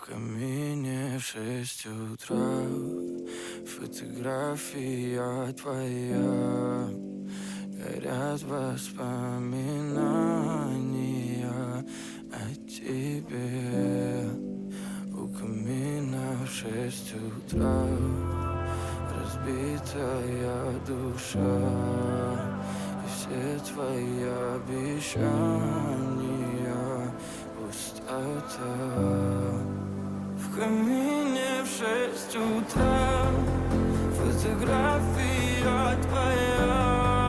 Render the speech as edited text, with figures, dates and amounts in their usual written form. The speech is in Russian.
камине в 6 утра. Фотография твоя. Горят воспоминания о тебе. У камина в 6 утра. Разбитая душа. И все твои обещания пустота. В камине в 6 утра. Фотография